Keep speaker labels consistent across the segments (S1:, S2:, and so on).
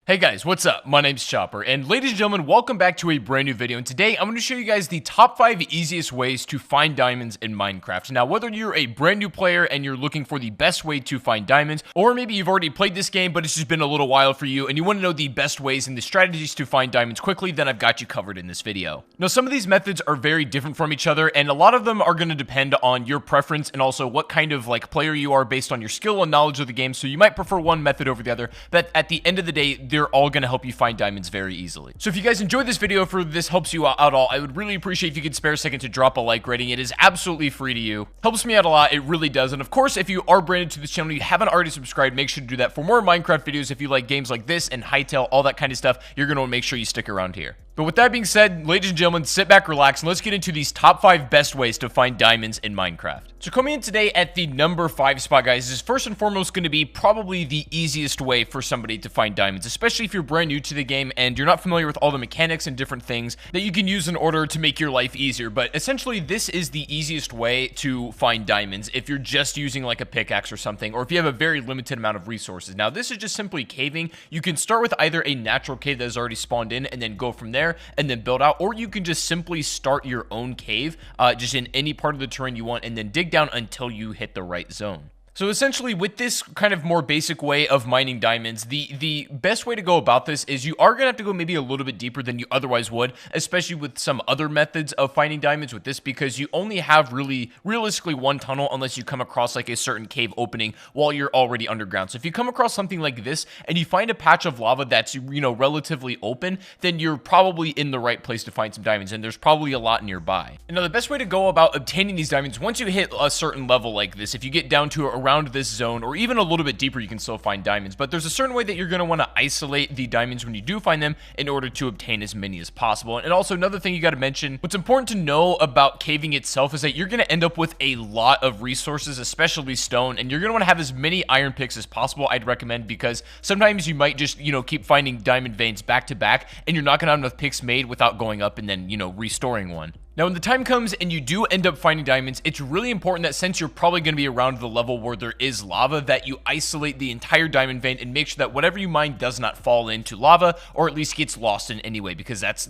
S1: Hey guys, what's up? My name's Chopper, and ladies and gentlemen, welcome back to a brand new video. And today, I'm going to show you guys the top 5 easiest ways to find diamonds in Minecraft. Now, whether you're a brand new player and you're looking for the best way to find diamonds, or maybe you've already played this game, but it's just been a little while for you, and you want to know the best ways and the strategies to find diamonds quickly, then I've got you covered in this video. Now, some of these methods are very different from each other, and a lot of them are going to depend on your preference and also what kind of player you are based on your skill and knowledge of the game. So you might prefer one method over the other, but at the end of the day, they're all going to help you find diamonds very easily. So if you guys enjoyed this video, if this helps you out at all, I would really appreciate if you could spare a second to drop a like rating. It is absolutely free to you. Helps me out a lot. It really does. And of course, if you are branded to this channel, you haven't already subscribed, make sure to do that. For more Minecraft videos, if you like games like this and Hightail, all that kind of stuff, you're going to want to make sure you stick around here. But with that being said, ladies and gentlemen, sit back, relax, and let's get into these top 5 best ways to find diamonds in Minecraft. So coming in today at the number 5 spot, guys, is first and foremost going to be probably the easiest way for somebody to find diamonds, especially if you're brand new to the game and you're not familiar with all the mechanics and different things that you can use in order to make your life easier. But essentially, this is the easiest way to find diamonds if you're just using like a pickaxe or something, or if you have a very limited amount of resources. Now, this is just simply caving. You can start with either a natural cave that is already spawned in and then go from there and then build out, or you can just simply start your own cave just in any part of the terrain you want and then dig down until you hit the right zone. So essentially, with this kind of more basic way of mining diamonds, the best way to go about this is you are going to have to go maybe a little bit deeper than you otherwise would, especially with some other methods of finding diamonds with this, because you only have realistically one tunnel unless you come across like a certain cave opening while you're already underground. So if you come across something like this and you find a patch of lava that's, relatively open, then you're probably in the right place to find some diamonds, and there's probably a lot nearby. And now the best way to go about obtaining these diamonds, once you hit a certain level like this, if you get down to around this zone or even a little bit deeper, you can still find diamonds, but there's a certain way that you're going to want to isolate the diamonds when you do find them in order to obtain as many as possible. And also, another thing you got to mention, what's important to know about caving itself is that you're going to end up with a lot of resources, especially stone, and you're going to want to have as many iron picks as possible, I'd recommend, because sometimes you might just keep finding diamond veins back to back and you're not going to have enough picks made without going up and then restoring one. Now, when the time comes and you do end up finding diamonds, it's really important that since you're probably going to be around the level where there is lava, that you isolate the entire diamond vein and make sure that whatever you mine does not fall into lava, or at least gets lost in any way, because that's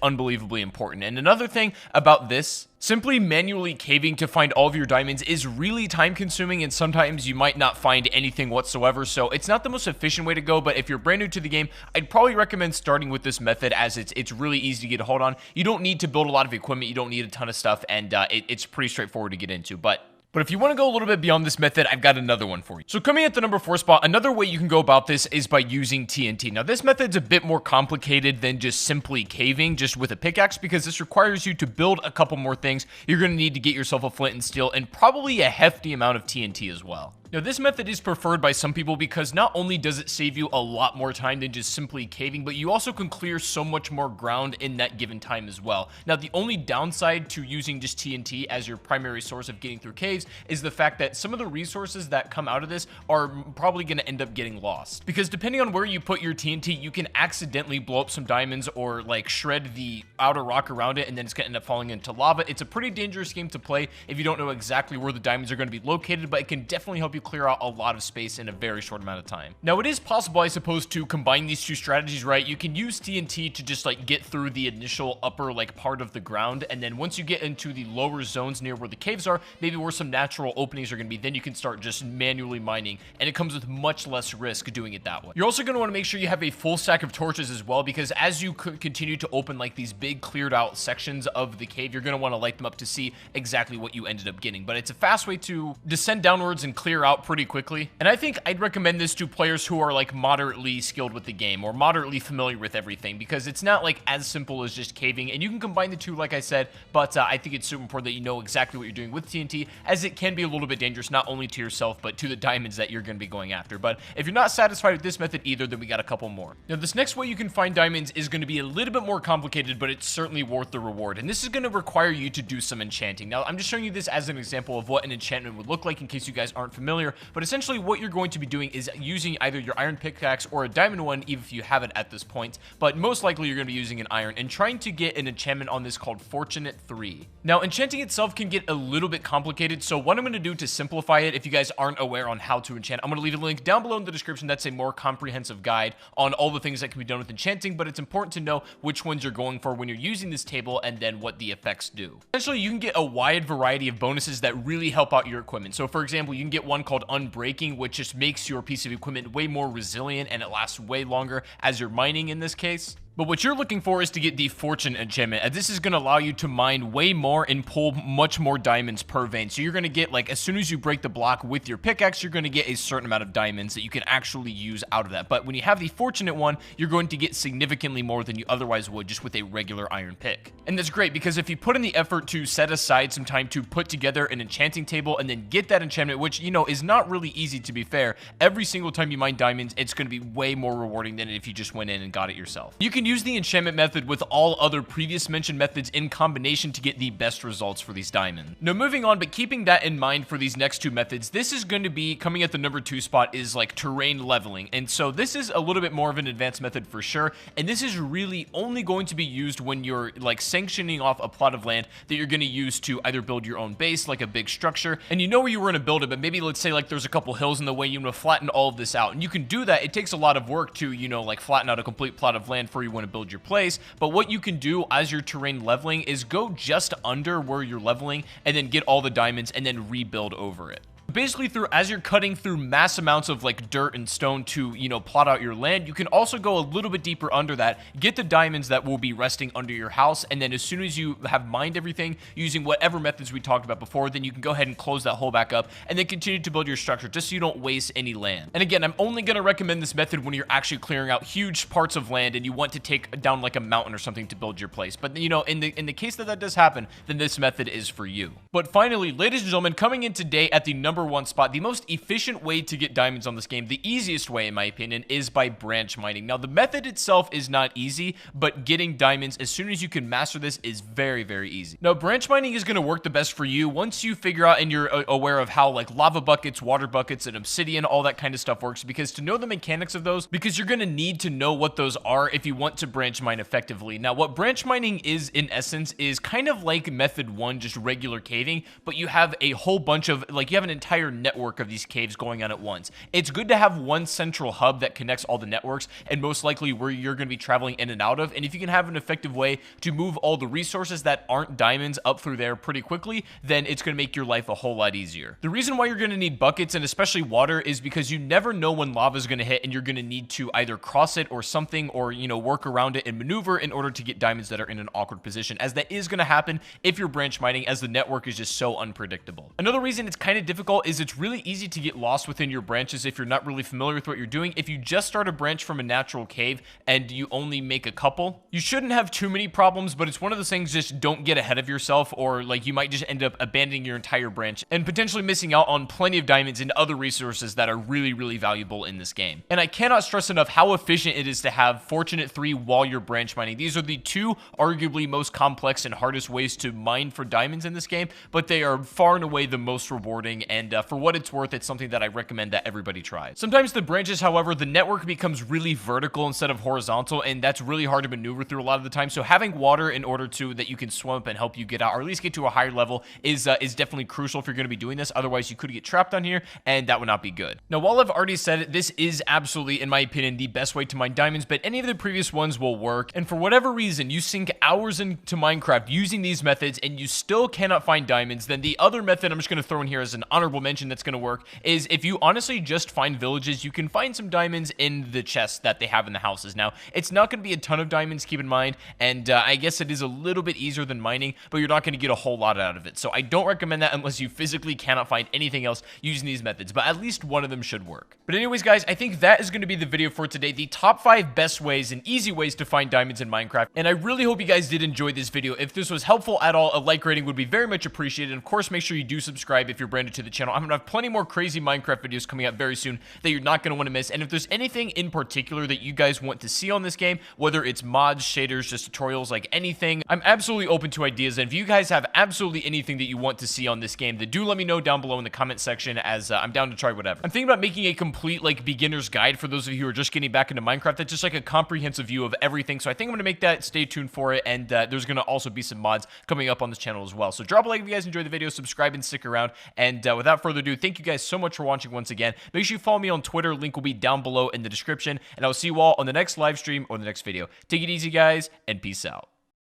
S1: unbelievably important. And another thing about this, simply manually caving to find all of your diamonds is really time consuming, and sometimes you might not find anything whatsoever. So it's not the most efficient way to go, but if you're brand new to the game, I'd probably recommend starting with this method, as it's really easy to get a hold on. You don't need to build a lot of equipment, you don't need a ton of stuff, and it's pretty straightforward to get into. But if you want to go a little bit beyond this method, I've got another one for you. So coming at the number 4 spot, another way you can go about this is by using TNT. Now, this method's a bit more complicated than just simply caving just with a pickaxe, because this requires you to build a couple more things. You're going to need to get yourself a flint and steel and probably a hefty amount of TNT as well. Now, this method is preferred by some people because not only does it save you a lot more time than just simply caving, but you also can clear so much more ground in that given time as well. Now, the only downside to using just TNT as your primary source of getting through caves is the fact that some of the resources that come out of this are probably going to end up getting lost. Because depending on where you put your TNT, you can accidentally blow up some diamonds or shred the outer rock around it, and then it's going to end up falling into lava. It's a pretty dangerous game to play if you don't know exactly where the diamonds are going to be located, but it can definitely help you clear out a lot of space in a very short amount of time. Now, it is possible, I suppose, to combine these two strategies, right? You can use TNT to just get through the initial upper part of the ground, and then once you get into the lower zones near where the caves are, maybe where some natural openings are going to be, then you can start just manually mining, and it comes with much less risk doing it that way. You're also going to want to make sure you have a full stack of torches as well, because as you continue to open these big cleared out sections of the cave, you're going to want to light them up to see exactly what you ended up getting. But it's a fast way to descend downwards and clear out pretty quickly. And I think I'd recommend this to players who are moderately skilled with the game or moderately familiar with everything, because it's not as simple as just caving, and you can combine the two, like I said, but I think it's super important that you know exactly what you're doing with TNT, as it can be a little bit dangerous, not only to yourself, but to the diamonds that you're going to be going after. But if you're not satisfied with this method either, then we got a couple more. Now, this next way you can find diamonds is going to be a little bit more complicated, but it's certainly worth the reward. And this is going to require you to do some enchanting. Now, I'm just showing you this as an example of what an enchantment would look like in case you guys aren't familiar. familiar, but essentially what you're going to be doing is using either your iron pickaxe or a diamond one, even if you have it at this point, but most likely you're going to be using an iron and trying to get an enchantment on this called Fortunate 3. Now, enchanting itself can get a little bit complicated, so what I'm going to do to simplify it, if you guys aren't aware on how to enchant, I'm going to leave a link down below in the description. That's a more comprehensive guide on all the things that can be done with enchanting, but it's important to know which ones you're going for when you're using this table and then what the effects do. Essentially, you can get a wide variety of bonuses that really help out your equipment. So for example, you can get one called Unbreaking, which just makes your piece of equipment way more resilient and it lasts way longer as you're mining in this case. But what you're looking for is to get the Fortune enchantment, and this is going to allow you to mine way more and pull much more diamonds per vein. So you're going to get, like, as soon as you break the block with your pickaxe, you're going to get a certain amount of diamonds that you can actually use out of that. But when you have the Fortunate one, you're going to get significantly more than you otherwise would just with a regular iron pick. And that's great because if you put in the effort to set aside some time to put together an enchanting table and then get that enchantment, which, you know, is not really easy to be fair, every single time you mine diamonds, it's going to be way more rewarding than if you just went in and got it yourself. You can use the enchantment method with all other previous mentioned methods in combination to get the best results for these diamonds. Now moving on, but keeping that in mind for these next two methods, this is going to be coming at the number 2 spot is like terrain leveling. And so this is a little bit more of an advanced method for sure. And this is really only going to be used when you're like sanctioning off a plot of land that you're going to use to either build your own base, like a big structure, and you know where you were going to build it, but maybe let's say like there's a couple hills in the way, you want to flatten all of this out. And you can do that. It takes a lot of work to, you know, like flatten out a complete plot of land before you want to build your place. But what you can do as your terrain leveling is go just under where you're leveling and then get all the diamonds and then rebuild over it. Basically, as you're cutting through mass amounts of like dirt and stone to, you know, plot out your land, you can also go a little bit deeper under that, get the diamonds that will be resting under your house, and then as soon as you have mined everything using whatever methods we talked about before, then you can go ahead and close that hole back up and then continue to build your structure just so you don't waste any land. And again, I'm only going to recommend this method when you're actually clearing out huge parts of land and you want to take down like a mountain or something to build your place. But, you know, in the case that that does happen, then this method is for you. But finally, ladies and gentlemen, coming in today at the number 1 spot, the most efficient way to get diamonds on this game, the easiest way in my opinion, is by branch mining. Now the method itself is not easy, but getting diamonds as soon as you can master this is very, very easy. Now branch mining is going to work the best for you once you figure out and you're aware of how like lava buckets, water buckets, and obsidian, all that kind of stuff works, because to know the mechanics of those, because you're going to need to know what those are if you want to branch mine effectively. Now what branch mining is in essence is kind of like method 1, just regular caving, but you have a whole bunch of, like, you have an entire network of these caves going on at once. It's good to have one central hub that connects all the networks and most likely where you're going to be traveling in and out of, and if you can have an effective way to move all the resources that aren't diamonds up through there pretty quickly, then it's going to make your life a whole lot easier. The reason why you're going to need buckets and especially water is because you never know when lava is going to hit and you're going to need to either cross it or something, or, you know, work around it and maneuver in order to get diamonds that are in an awkward position, as that is going to happen if you're branch mining, as the network is just so unpredictable. Another reason it's kind of difficult is it's really easy to get lost within your branches if you're not really familiar with what you're doing. If you just start a branch from a natural cave and you only make a couple, you shouldn't have too many problems, but it's one of those things, just don't get ahead of yourself, or like you might just end up abandoning your entire branch and potentially missing out on plenty of diamonds and other resources that are really, really valuable in this game. And I cannot stress enough how efficient it is to have Fortunate 3 while you're branch mining. These are the two arguably most complex and hardest ways to mine for diamonds in this game, but they are far and away the most rewarding, and for what it's worth, it's something that I recommend that everybody tries. Sometimes the branches, however, the network becomes really vertical instead of horizontal, and that's really hard to maneuver through a lot of the time. So having water in order to that you can swim up and help you get out, or at least get to a higher level, is definitely crucial if you're going to be doing this. Otherwise, you could get trapped on here, and that would not be good. Now, while I've already said it, this is absolutely, in my opinion, the best way to mine diamonds, but any of the previous ones will work. And for whatever reason, you sink hours into Minecraft using these methods, and you still cannot find diamonds, then the other method I'm just going to throw in here as an honorable mention that's going to work is if you honestly just find villages, you can find some diamonds in the chests that they have in the houses. Now, it's not going to be a ton of diamonds, keep in mind, and I guess it is a little bit easier than mining, but you're not going to get a whole lot out of it. So I don't recommend that unless you physically cannot find anything else using these methods, but at least one of them should work. But anyways, guys, I think that is going to be the video for today, the top 5 best ways and easy ways to find diamonds in Minecraft, and I really hope you guys did enjoy this video. If this was helpful at all, a like rating would be very much appreciated, and of course, make sure you do subscribe if you're brand new to the channel. channel. I'm going to have plenty more crazy Minecraft videos coming out very soon that you're not going to want to miss. And if there's anything in particular that you guys want to see on this game, whether it's mods, shaders, just tutorials, like anything, I'm absolutely open to ideas. And if you guys have absolutely anything that you want to see on this game, then do let me know down below in the comment section, as I'm down to try whatever. I'm thinking about making a complete like beginner's guide for those of you who are just getting back into Minecraft. That's just like a comprehensive view of everything. So I think I'm going to make that. Stay tuned for it. And there's going to also be some mods coming up on this channel as well. So drop a like if you guys enjoyed the video, subscribe and stick around. And without further ado, thank you guys so much for watching once again. Make sure you follow me on Twitter. Link will be down below in the description. And I'll see you all on the next live stream or the next video. Take it easy, guys, and peace out.